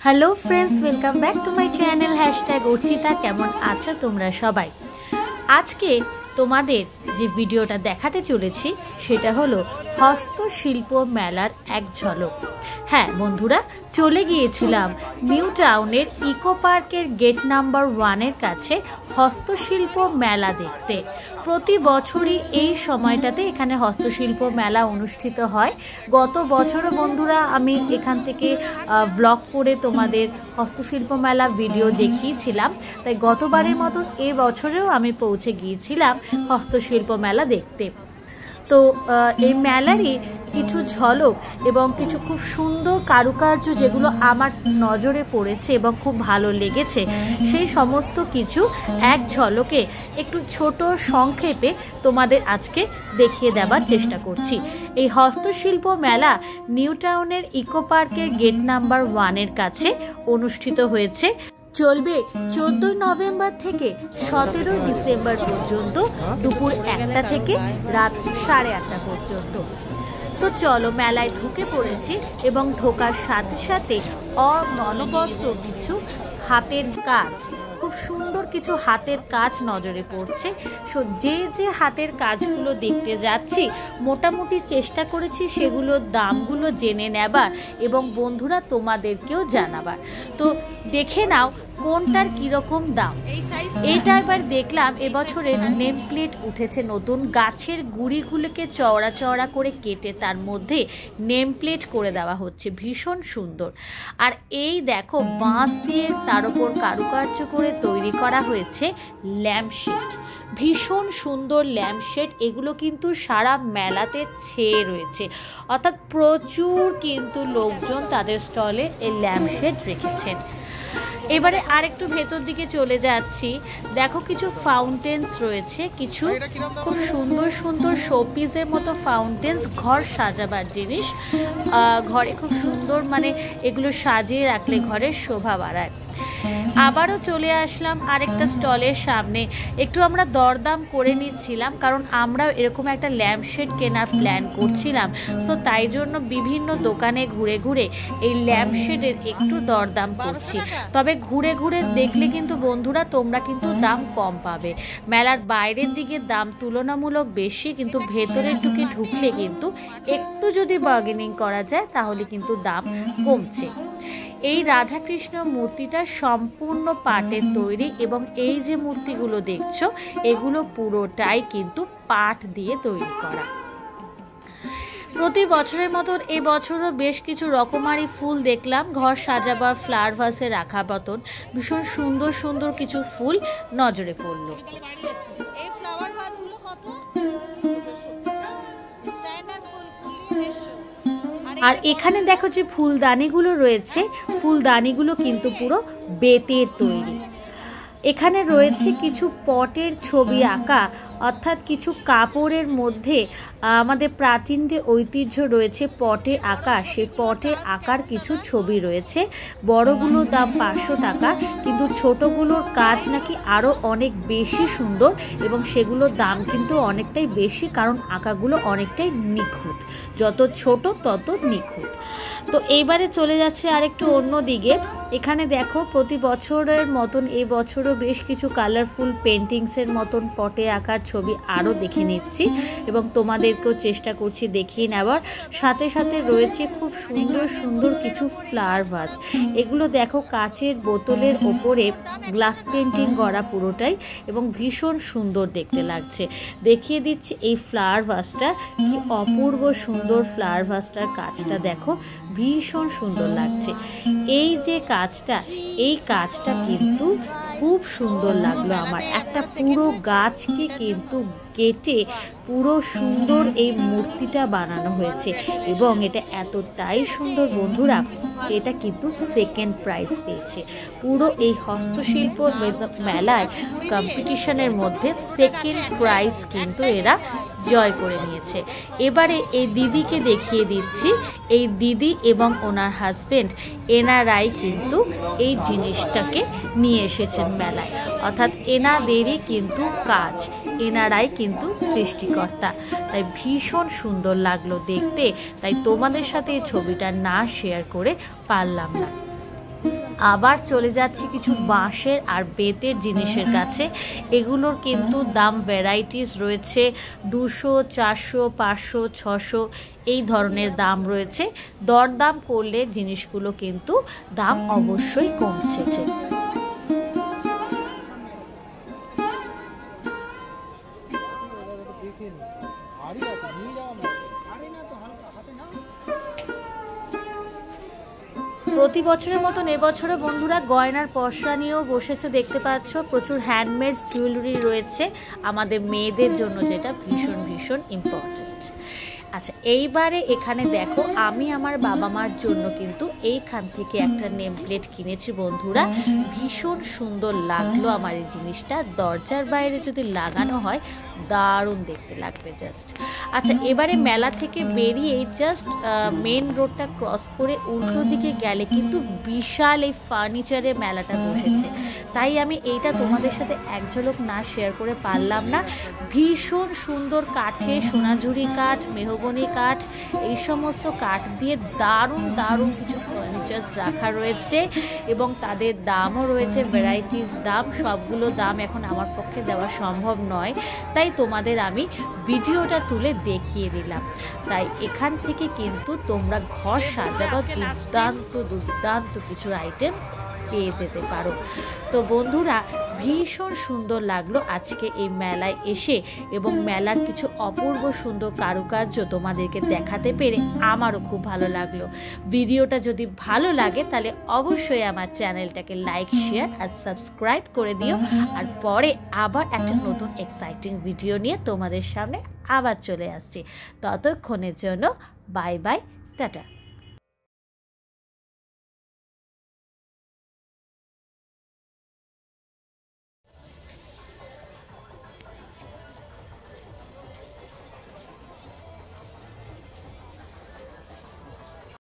Hello friends, welcome back to my channel #Archita. केमन आছো তোমরা সবাই? আজকে তোমাদের যে ভিডিওটা দেখাতে চলেছি সেটা হলো হস্তশিল্প মেলার এক ঝলক। হ্যাঁ বন্ধুরা, চলে গিয়েছিলাম নিউ টাউনের ইকো পার্কের গেট নাম্বার 1-এর কাছে হস্তশিল্প মেলা দেখতে। প্রতি বছরই এই সময়টাতে এখানে হস্তশিল্প মেলা অনুষ্ঠিত হয়। গত বছরও বন্ধুরা আমি এখান থেকে ব্লগ করে তোমাদের হস্তশিল্প মেলা ভিডিও দেখিয়েছিলাম, তাই গতবারের মতন এ বছরেও আমি পৌঁছে গিয়েছিলাম হস্তশিল্প মেলা দেখতে। তো এই মেলারই কিছু ঝলক এবং কিছু খুব সুন্দর কারুকার্য যেগুলো আমার নজরে পড়েছে এবং খুব ভালো লেগেছে, সেই সমস্ত কিছু এক ঝলকে একটু ছোট সংক্ষেপে তোমাদের আজকে দেখিয়ে দেবার চেষ্টা করছি। এই হস্তশিল্প মেলা নিউ টাউনের ইকো পার্কের গেট নাম্বার 1-এর কাছে অনুষ্ঠিত হয়েছে। চলবে 14 নভেম্বর থেকে 17 ডিসেম্বর পর্যন্ত, দুপুর 1টা থেকে রাত 8:30 পর্যন্ত। তো চলো, মেলায় ঢুকে পড়েছি এবং ঢোকার সাথে সাথে অনবদ্য কিছু হাতের কাজ, খুব সুন্দর কিছু হাতের কাজ নজরে পড়ছে। যে হাতের কাজগুলো দেখতে যাচ্ছি মোটামুটি চেষ্টা করেছি সেগুলোর দামগুলো জেনে নেবার এবং বন্ধুরা তোমাদেরকেও জানাবার। তো দেখে নাও কোনটার কিরকম দাম। এইটা এবার দেখলাম এবছরের নেম প্লেট উঠেছে নতুন, গাছের গুঁড়িগুলোকে চওড়া চওড়া করে কেটে তার মধ্যে নেম প্লেট করে দেওয়া হচ্ছে, ভীষণ সুন্দর। আর এই দেখো বাঁশ দিয়ে তার উপর কারুকার্য করে তৈরি করা হয়েছে ল্যাম্পশেড, ভীষণ সুন্দর ল্যাম্পশেড। এগুলো কিন্তু সারা মেলাতে ছেয়ে রয়েছে, অর্থাৎ প্রচুর কিন্তু লোকজন তাদের স্টলে এই ল্যাম্পশেড রেখেছেন। এবারে আরেকটু ভেতর দিকে চলে যাচ্ছি, দেখো কিছু ফাউন্টেন্স রয়েছে, কিছু খুব সুন্দর সুন্দর শোপিসের মতো ফাউন্টেন্স, ঘর সাজাবার জিনিস। ঘরে খুব সুন্দর, মানে এগুলো সাজিয়ে রাখলে ঘরের শোভা বাড়ায়। আবারও চলে আসলাম আরেকটা স্টলের সামনে, একটু আমরা দরদাম করে নিচ্ছিলাম কারণ আমরাও এরকম একটা ল্যাম্পশেড কেনার প্ল্যান করছিলাম। সো তাই জন্য বিভিন্ন দোকানে ঘুরে ঘুরে এই ল্যাম্পশেডের একটু দরদাম করছি। তবে ঘুরে ঘুরে দেখলে কিন্তু বন্ধুরা তোমরা কিন্তু দাম কম পাবে। মেলার বাইরের দিকে দাম তুলনামূলক বেশি, কিন্তু ভেতরের দিকে ঢুকলে কিন্তু একটু যদি বার্গেনিং করা যায় তাহলে কিন্তু দাম কমছে। এই রাধাকৃষ্ণ মূর্তিটা সম্পূর্ণ পাটের তৈরি এবং এই যে মূর্তিগুলো দেখছো এগুলো পুরোটাই কিন্তু পাট দিয়ে তৈরি করা। প্রতি বছরের মতন এবছরও বেশ কিছু রকমারি ফুল দেখলাম, ঘর সাজাবার ফ্লাওয়ার ভাসে রাখা মতন ভীষণ সুন্দর সুন্দর কিছু ফুল নজরে পড়ল। আর এখানে দেখো যে ফুলদানিগুলো রয়েছে, ফুলদানিগুলো কিন্তু পুরো বেতের তৈরি। এখানে রয়েছে কিছু পটের ছবি আঁকা, অর্থাৎ কিছু কাপড়ের মধ্যে আমাদের প্রাচীন যে ঐতিহ্য রয়েছে পটে আঁকা, সে পটে আঁকার কিছু ছবি রয়েছে। বড়গুলোর দাম 500 টাকা, কিন্তু ছোটগুলোর কাজ নাকি আরও অনেক বেশি সুন্দর এবং সেগুলোর দাম কিন্তু অনেকটাই বেশি, কারণ আঁকাগুলো অনেকটাই নিখুঁত, যত ছোট তত নিখুঁত। তো এইবারে চলে যাচ্ছে আরেকটু অন্য দিকে। এখানে দেখো প্রতি বছরের মতন এই বছরও বেশ কিছু কালারফুল পেন্টিংসের মতন পটে আঁকার ছবি আরও দেখে নিচ্ছি এবং তোমাদেরকেও চেষ্টা করছি দেখিয়ে নেওয়ার। সাথে সাথে রয়েছে খুব সুন্দর সুন্দর কিছু ফ্লাওয়ার ভাস। এগুলো দেখো কাচের বোতলের ওপরে গ্লাস পেন্টিং করা পুরোটাই এবং ভীষণ সুন্দর দেখতে লাগছে। দেখিয়ে দিচ্ছি এই ফ্লাওয়ার ভাসটা, কি অপূর্ব সুন্দর ফ্লাওয়ার ভাসটার কাজটা দেখো, ভীষণ সুন্দর লাগছে। এই যে কাজটা, এই কাজটা কিন্তু খুব সুন্দর লাগলো আমার। একটা পুরো গাছকে কিন্তু কেটে পুরো সুন্দর এই মূর্তিটা বানানো হয়েছে এবং এটা এতটাই সুন্দর বন্ধুরা, এটা কিন্তু সেকেন্ড প্রাইজ পেয়েছে। পুরো এই হস্তশিল্প মেলায় কম্পিটিশনের মধ্যে সেকেন্ড প্রাইজ কিন্তু এরা জয় করে নিয়েছে। এবারে এই দিদিকে দেখিয়ে দিচ্ছি, এই দিদি এবং ওনার হাজবেন্ড এনারাই কিন্তু এই জিনিসটাকে নিয়ে এসেছেন মেলায়, অর্থাৎ এনাদেরই কিন্তু কাজ, এনারাই কিন্তু সৃষ্টিকর্তা। তাই ভীষণ সুন্দর লাগলো দেখতে, তাই তোমাদের সাথে এই ছবিটা না শেয়ার করে পারলাম না। আবার চলে যাচ্ছি কিছু বাঁশের আর বেতের জিনিসের কাছে। এগুলোর কিন্তু দাম ভ্যারাইটিস রয়েছে, 200, 400, 500, 600 এই ধরনের দাম রয়েছে। দরদাম করলে জিনিসগুলো কিন্তু দাম অবশ্যই কমছে। প্রতি বছরের মতন এবছরে বন্ধুরা গয়নার পসরা নিয়েও বসেছে, দেখতে পাচ্ছ। প্রচুর হ্যান্ডমেড জুয়েলারি রয়েছে আমাদের মেয়েদের জন্য, যেটা ভীষণ ভীষণ ইম্পর্ট্যান্ট। আচ্ছা, এইবারে এখানে দেখো, আমি আমার বাবা মার জন্য কিন্তু এইখান থেকে একটা নেম প্লেট কিনেছি বন্ধুরা। ভীষণ সুন্দর লাগলো আমার এই জিনিসটা। দরজার বাইরে যদি লাগানো হয় দারুণ দেখতে লাগবে জাস্ট। আচ্ছা, এবারে মেলা থেকে বেরিয়ে জাস্ট মেন রোডটা ক্রস করে উল্টো দিকে গেলে কিন্তু বিশাল এই ফার্নিচারের মেলাটা বসেছে। তাই আমি এইটা তোমাদের সাথে এক ঝলক না শেয়ার করে পারলাম না। ভীষণ সুন্দর কাঠে, সোনাঝুরি কাঠ, মেহগনি কাঠ, এই সমস্ত কাঠ দিয়ে দারুণ দারুণ কিছু ফার্নিচার্স রাখা রয়েছে এবং তাদের দামও রয়েছে, ভ্যারাইটিস দাম। সবগুলো দাম এখন আমার পক্ষে দেওয়া সম্ভব নয়, তাই তোমাদের আমি ভিডিওটা তুলে দেখিয়ে দিলাম। তাই এখান থেকে কিন্তু তোমরা ঘর সাজাবার দুর্দান্ত দুর্দান্ত কিছু আইটেমস পেয়ে যেতে পারো। তো বন্ধুরা, ভীষণ সুন্দর লাগলো আজকে এই মেলায় এসে এবং মেলার কিছু অপূর্ব সুন্দর কারুকার্য তোমাদেরকে দেখাতে পেরে আমারও খুব ভালো লাগলো। ভিডিওটা যদি ভালো লাগে তাহলে অবশ্যই আমার চ্যানেলটাকে লাইক, শেয়ার আর সাবস্ক্রাইব করে দিও। আর পরে আবার একটা নতুন এক্সাইটিং ভিডিও নিয়ে তোমাদের সামনে আবার চলে আসছি। ততক্ষণের জন্য বাই বাই, টাটা।